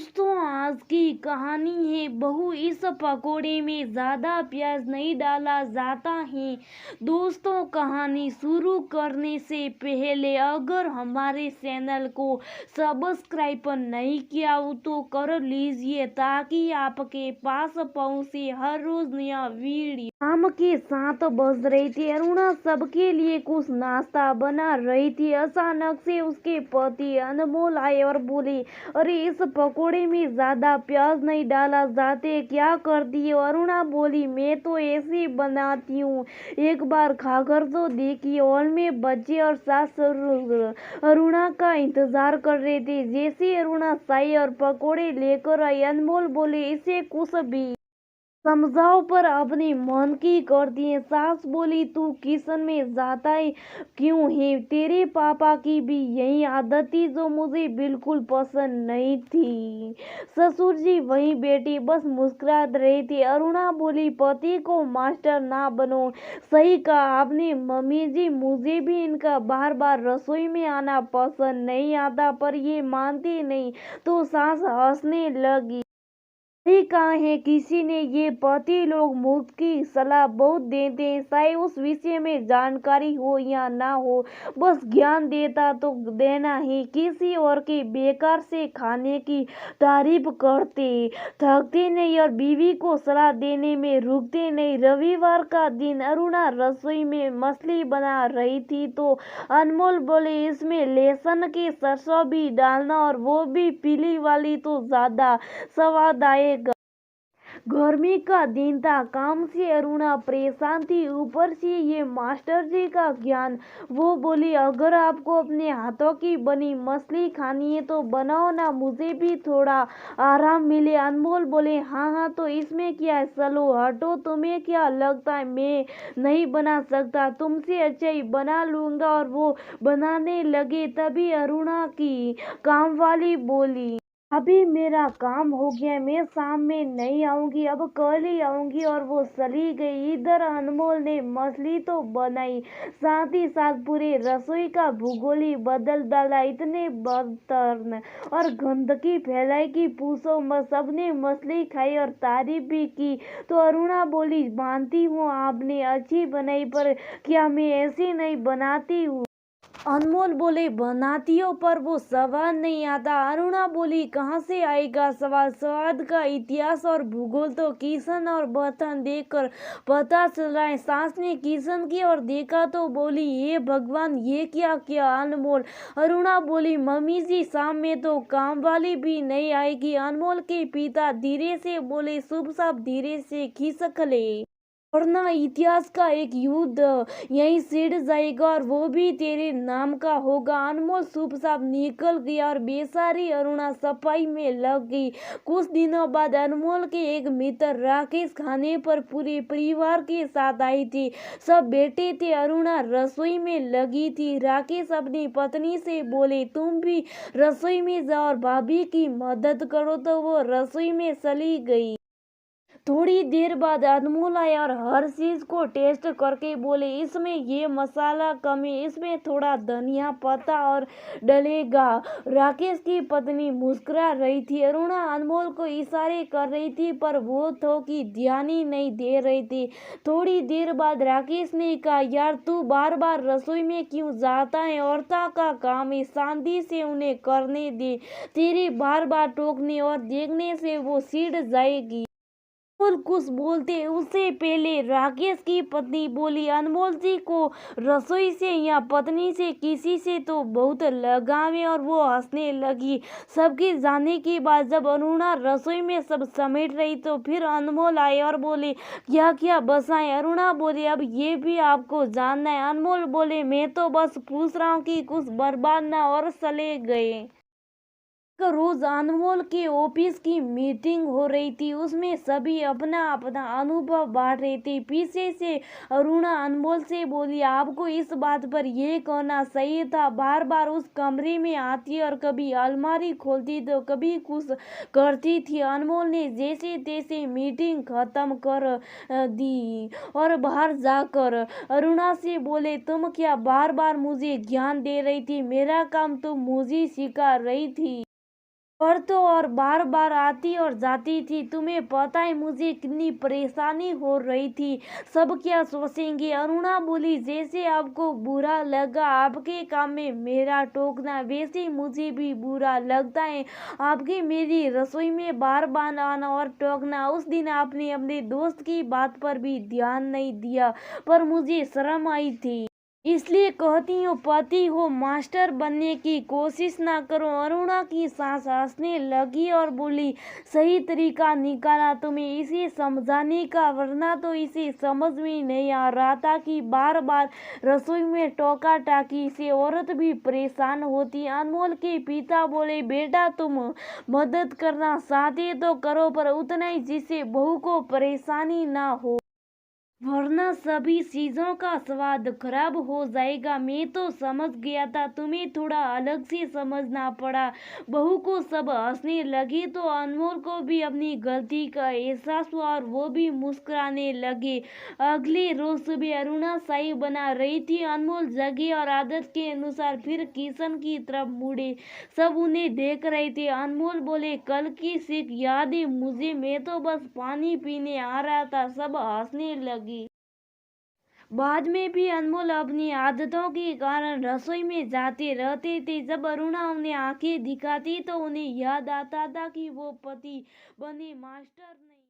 दोस्तों, आज की कहानी है बहू इस पकोड़े में ज़्यादा प्याज नहीं डाला जाता है। दोस्तों, कहानी शुरू करने से पहले अगर हमारे चैनल को सब्सक्राइब नहीं किया हो तो कर लीजिए ताकि आपके पास पहुंचे हर रोज नया वीडियो। शाम के 7 बज रहे थे। अरुणा सबके लिए कुछ नाश्ता बना रही थी। अचानक से उसके पति अनमोल आए और बोले, अरे इस पकोड़े में ज्यादा प्याज नहीं डाला जाते, क्या करती हो? अरुणा बोली, मैं तो ऐसे बनाती हूँ, एक बार खाकर तो देखिए। हॉल में बच्चे और सास ससुर अरुणा का इंतजार कर रहे थे। जैसे अरुणा चाय और पकोड़े लेकर आई, अनमोल बोले, इसे कुछ भी समझाओ पर अपने मन की करती है। सास बोली, तू किचन में जाता है क्यों है? तेरे पापा की भी यही आदत थी जो मुझे बिल्कुल पसंद नहीं थी। ससुर जी वहीं बैठे बस मुस्कुरा रहे थे। अरुणा बोली, पति को मास्टर ना बनो। सही कहा आपने मम्मी जी, मुझे भी इनका बार बार रसोई में आना पसंद नहीं आता, पर ये मानती नहीं तो सास हंसने लगी। सही कहा है किसी ने, ये पति लोग मुफ्त की सलाह बहुत देते हैं, चाहे उस विषय में जानकारी हो या ना हो, बस ज्ञान देता तो देना है। किसी और के बेकार से खाने की तारीफ करते, थकते नहीं और बीवी को सलाह देने में रुकते नहीं। रविवार का दिन अरुणा रसोई में मछली बना रही थी तो अनमोल बोले, इसमें लहसुन के सरसों भी डालना और वो भी पीली वाली तो ज्यादा स्वाद आएगा। गर्मी का दिन था, काम से अरुणा परेशान थी, ऊपर से ये मास्टर जी का ज्ञान। वो बोली, अगर आपको अपने हाथों की बनी मछली खानी है तो बनाओ ना, मुझे भी थोड़ा आराम मिले। अनमोल बोले, हाँ हाँ तो इसमें क्या है, चलो हटो, तुम्हें क्या लगता है मैं नहीं बना सकता? तुमसे अच्छा ही बना लूंगा। और वो बनाने लगे, तभी अरुणा की काम वाली बोली, अभी मेरा काम हो गया, मैं शाम में नहीं आऊंगी, अब कल ही आऊंगी। और वो चली गई। इधर अनमोल ने मछली तो बनाई, साथ ही साथ पूरे रसोई का भूगोल ही बदल डाला। इतने बर्तन और गंदगी फैलाई कि पूछो मत। सबने मछली खाई और तारीफ भी की। तो अरुणा बोली, मानती हूँ आपने अच्छी बनाई, पर क्या मैं ऐसी नहीं बनाती हूँ? अनमोल बोले, बनाती हो पर वो स्वाद नहीं आता। अरुणा बोली, कहाँ से आएगा स्वाद? स्वाद का इतिहास और भूगोल तो किचन और बर्तन देखकर पता चला है। सास ने किचन की और देखा तो बोली, हे भगवान, ये क्या किया? अनमोल अरुणा बोली, मम्मी जी शाम में तो काम वाली भी नहीं आएगी। अनमोल के पिता धीरे से बोले, शुभ साहब धीरे से खिसक ले, वरना इतिहास का एक युद्ध यहीं छिड़ जाएगा और वो भी तेरे नाम का होगा। अनमोल चुपचाप निकल गया और बेचारी अरुणा सफाई में लग गई। कुछ दिनों बाद अनमोल के एक मित्र राकेश खाने पर पूरे परिवार के साथ आई थी। सब बैठे थे, अरुणा रसोई में लगी थी। राकेश अपनी पत्नी से बोले, तुम भी रसोई में जाओ और भाभी की मदद करो, तो वो रसोई में चली गई। थोड़ी देर बाद अनमोल आया और हर चीज को टेस्ट करके बोले, इसमें ये मसाला कम है, इसमें थोड़ा धनिया पत्ता और डलेगा। राकेश की पत्नी मुस्कुरा रही थी। अरुणा अनमोल को इशारे कर रही थी पर वो तो कि ध्यान ही नहीं दे रही थी। थोड़ी देर बाद राकेश ने कहा, यार तू बार बार रसोई में क्यों जाता है? औरता का काम है, शांति से उन्हें करने दे। तेरे बार बार टोकने और देखने से वो चिढ़ जाएगी। अनमोल कुछ बोलते उससे पहले राकेश की पत्नी बोली, अनमोल जी को रसोई से या पत्नी से किसी से तो बहुत लगाव है। और वो हंसने लगी। सबके जाने के बाद जब अरुणा रसोई में सब समेट रही तो फिर अनमोल आए और बोले, क्या क्या बसाएं? अरुणा बोले, अब ये भी आपको जानना है? अनमोल बोले, मैं तो बस पूछ रहा हूँ कि कुछ बर्बाद ना। और चले गए। रोज अनमोल के ऑफिस की मीटिंग हो रही थी, उसमें सभी अपना अपना अनुभव बांट रहे थे। पीछे से अरुणा अनमोल से बोली, आपको इस बात पर यह कहना सही था, बार बार उस कमरे में आती और कभी अलमारी खोलती तो कभी कुछ करती थी। अनमोल ने जैसे तैसे मीटिंग खत्म कर दी और बाहर जाकर अरुणा से बोले, तुम क्या बार बार मुझे ज्ञान दे रही थी? मेरा काम तुम मुझे सिखा रही थी। पर तो और बार बार आती और जाती थी। तुम्हें पता है मुझे कितनी परेशानी हो रही थी, सब क्या सोचेंगे। अरुणा बोली, जैसे आपको बुरा लगा आपके काम में मेरा टोकना, वैसे मुझे भी बुरा लगता है आपकी मेरी रसोई में बार बार आना और टोकना। उस दिन आपने अपने दोस्त की बात पर भी ध्यान नहीं दिया, पर मुझे शर्म आई थी, इसलिए कहती हूँ पति हो मास्टर बनने की कोशिश ना करो। अरुणा की सास हंसने लगी और बोली, सही तरीका निकाला तुम्हें इसे समझाने का, वरना तो इसे समझ में नहीं आ रहा था कि बार बार रसोई में टोका टाकी से औरत भी परेशान होती। अनमोल के पिता बोले, बेटा तुम मदद करना चाहते तो करो, पर उतना ही जिससे बहू को परेशानी ना हो, वरना सभी चीजों का स्वाद खराब हो जाएगा। मैं तो समझ गया था, तुम्हें थोड़ा अलग से समझना पड़ा। बहू को सब हंसने लगी तो अनमोल को भी अपनी गलती का एहसास हुआ और वो भी मुस्कुराने लगे। अगले रोज सुबह अरुणा चाय बना रही थी। अनमोल जगे और आदत के अनुसार फिर किचन की तरफ मुड़े। सब उन्हें देख रहे थे। अनमोल बोले, कल की सीख याद है मुझे, मैं तो बस पानी पीने आ रहा था। सब हंसने लगे। बाद में भी अनमोल अपनी आदतों के कारण रसोई में जाते रहते थे। जब अरुणा उन्हें आंखें दिखाती तो उन्हें याद आता था कि वो पति बने मास्टर